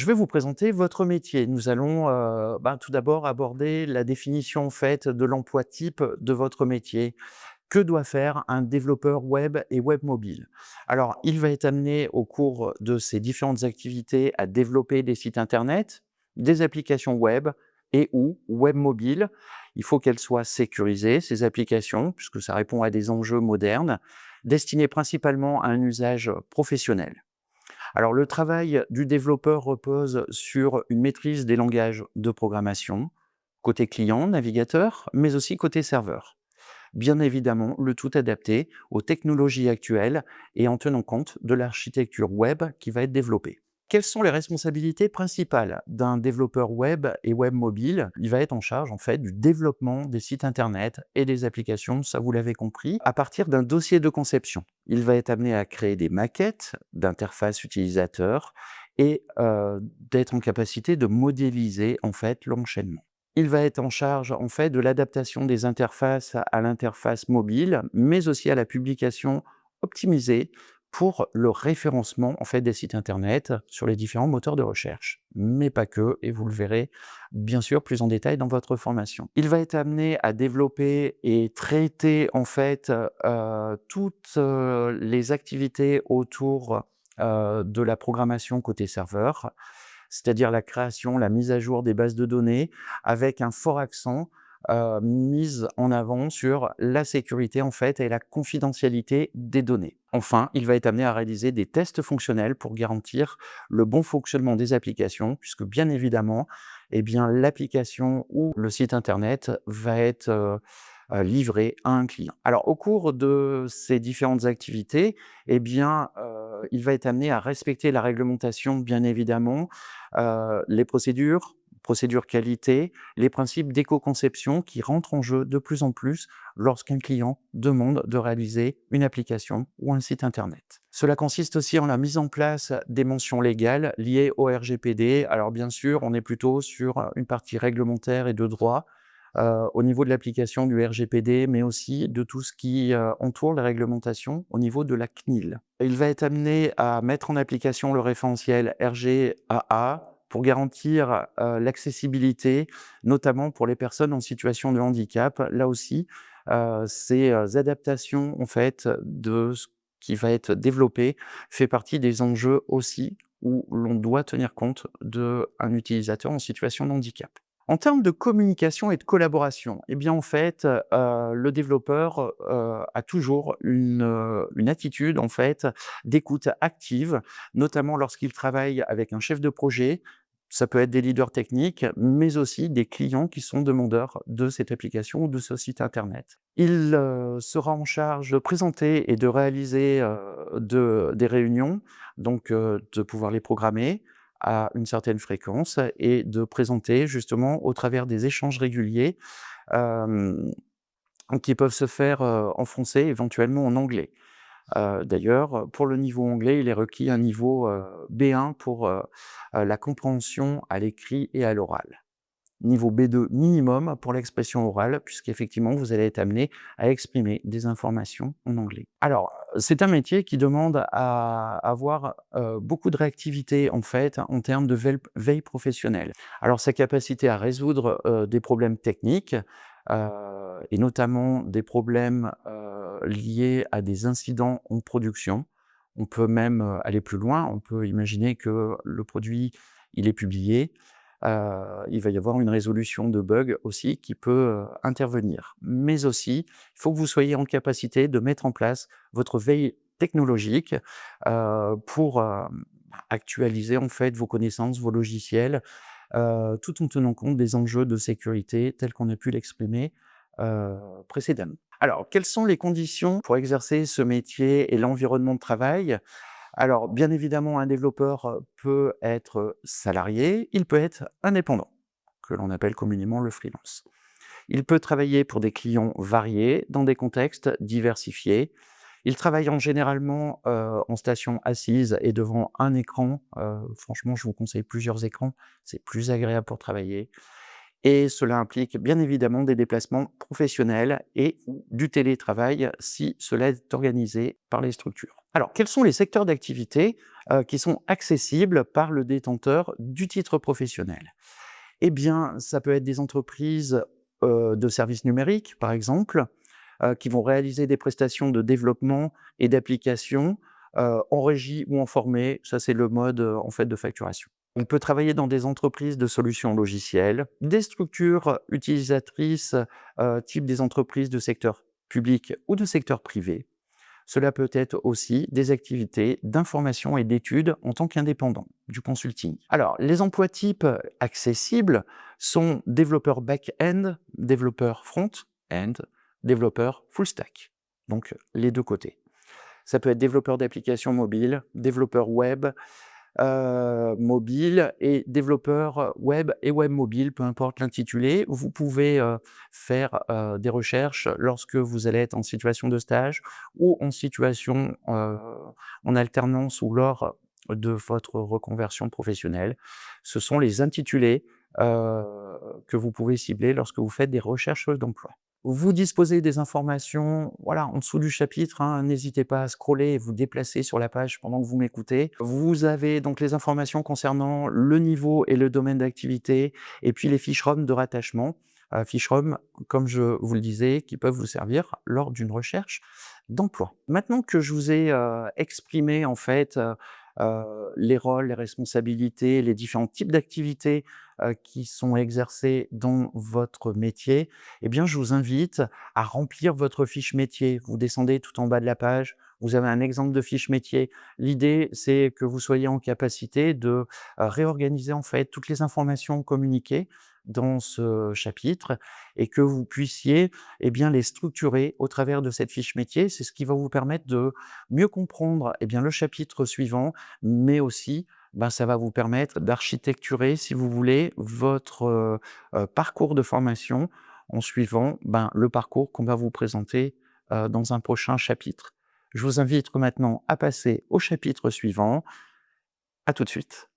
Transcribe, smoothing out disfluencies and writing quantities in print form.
je vais vous présenter votre métier. Nous allons, tout d'abord aborder la définition, en fait, de l'emploi type de votre métier. Que doit faire un développeur web et web mobile? Alors, il va être amené au cours de ces différentes activités à développer des sites internet, des applications web et ou web mobile. Il faut qu'elles soient sécurisées, ces applications, puisque ça répond à des enjeux modernes, destinés principalement à un usage professionnel. Alors, le travail du développeur repose sur une maîtrise des langages de programmation, côté client, navigateur, mais aussi côté serveur. Bien évidemment, le tout adapté aux technologies actuelles et en tenant compte de l'architecture web qui va être développée. Quelles sont les responsabilités principales d'un développeur web et web mobile? Il va être en charge en fait du développement des sites internet et des applications, ça vous l'avez compris, à partir d'un dossier de conception. Il va être amené à créer des maquettes d'interface utilisateur et d'être en capacité de modéliser en fait l'enchaînement. Il va être en charge, en fait, de l'adaptation des interfaces à l'interface mobile, mais aussi à la publication optimisée pour le référencement, en fait, des sites internet sur les différents moteurs de recherche. Mais pas que, et vous le verrez, bien sûr, plus en détail dans votre formation. Il va être amené à développer et traiter, en fait, toutes, les activités autour, de la programmation côté serveur, c'est-à-dire la création, la mise à jour des bases de données avec un fort accent, mise en avant sur la sécurité en fait et la confidentialité des données. Enfin, il va être amené à réaliser des tests fonctionnels pour garantir le bon fonctionnement des applications puisque bien évidemment, eh bien l'application ou le site internet va être, livré à un client. Alors au cours de ces différentes activités, eh bien, il va être amené à respecter la réglementation bien évidemment, les procédures qualité, les principes d'éco-conception qui rentrent en jeu de plus en plus lorsqu'un client demande de réaliser une application ou un site internet. Cela consiste aussi en la mise en place des mentions légales liées au RGPD. Alors bien sûr, on est plutôt sur une partie réglementaire et de droit, au niveau de l'application du RGPD, mais aussi de tout ce qui, entoure les réglementations au niveau de la CNIL. Il va être amené à mettre en application le référentiel RGAA pour garantir, l'accessibilité, notamment pour les personnes en situation de handicap. Là aussi, ces, adaptations en fait de ce qui va être développé fait partie des enjeux aussi où l'on doit tenir compte d'un utilisateur en situation de handicap. En termes de communication et de collaboration, eh bien, en fait, le développeur, a toujours une attitude, en fait, d'écoute active, notamment lorsqu'il travaille avec un chef de projet. Ça peut être des leaders techniques, mais aussi des clients qui sont demandeurs de cette application ou de ce site internet. Il, sera en charge de présenter et de réaliser, des réunions, donc de pouvoir les programmer, à une certaine fréquence et de présenter justement au travers des échanges réguliers, hem, qui peuvent se faire, en français, éventuellement en anglais. D'ailleurs, pour le niveau anglais, il est requis un niveau, B1 pour, la compréhension à l'écrit et à l'oral. Niveau B2 minimum pour l'expression orale, puisqu'effectivement, vous allez être amené à exprimer des informations en anglais. Alors, c'est un métier qui demande à avoir, beaucoup de réactivité, en fait, en termes de veille professionnelle. Alors, sa capacité à résoudre, des problèmes techniques, et notamment des problèmes, liés à des incidents en production. On peut même, aller plus loin, on peut imaginer que le produit, il est publié, il va y avoir une résolution de bugs aussi qui peut, intervenir. Mais aussi, il faut que vous soyez en capacité de mettre en place votre veille technologique, pour, actualiser en fait vos connaissances, vos logiciels, tout en tenant compte des enjeux de sécurité tels qu'on a pu l'exprimer, précédemment. Alors, quelles sont les conditions pour exercer ce métier et l'environnement de travail? Alors, bien évidemment, un développeur, peut être salarié, il peut être indépendant, que l'on appelle communément le freelance. Il peut travailler pour des clients variés, dans des contextes diversifiés. Il travaille généralement, en station assise et devant un écran. Franchement, je vous conseille plusieurs écrans, c'est plus agréable pour travailler et cela implique bien évidemment des déplacements professionnels et ou du télétravail si cela est organisé par les structures. Alors, quels sont les secteurs d'activité qui sont accessibles par le détenteur du titre professionnel? Eh bien, ça peut être des entreprises de services numériques, par exemple, qui vont réaliser des prestations de développement et d'application en régie ou en formé. Ça, c'est le mode en fait de facturation. On peut travailler dans des entreprises de solutions logicielles, des structures utilisatrices type des entreprises de secteur public ou de secteur privé. Cela peut être aussi des activités d'information et d'études en tant qu'indépendant, du consulting. Alors, les emplois types accessibles sont développeur back-end, développeur front-end, développeur full-stack. Donc, les deux côtés. Ça peut être développeur d'applications mobiles, développeur web, mobile et développeur web et web mobile, peu importe l'intitulé. Vous pouvez faire des recherches lorsque vous allez être en situation de stage ou en situation en alternance ou lors de votre reconversion professionnelle. Ce sont les intitulés euh, que vous pouvez cibler lorsque vous faites des recherches d'emploi. Vous disposez des informations, voilà, en dessous du chapitre, hein, n'hésitez pas à scroller et vous déplacer sur la page pendant que vous m'écoutez. Vous avez donc les informations concernant le niveau et le domaine d'activité et puis les fiches ROM de rattachement. Fiches ROM, comme je vous le disais, qui peuvent vous servir lors d'une recherche d'emploi. Maintenant que je vous ai exprimé en fait les rôles, les responsabilités, les différents types d'activités qui sont exercées dans votre métier, eh bien, je vous invite à remplir votre fiche métier. Vous descendez tout en bas de la page, vous avez un exemple de fiche métier. L'idée, c'est que vous soyez en capacité de réorganiser en fait toutes les informations communiquées dans ce chapitre et que vous puissiez eh bien, les structurer au travers de cette fiche métier. C'est ce qui va vous permettre de mieux comprendre eh bien, le chapitre suivant, mais aussi ben, ça va vous permettre d'architecturer, si vous voulez, votre parcours de formation en suivant ben, le parcours qu'on va vous présenter dans un prochain chapitre. Je vous invite maintenant à passer au chapitre suivant. À tout de suite.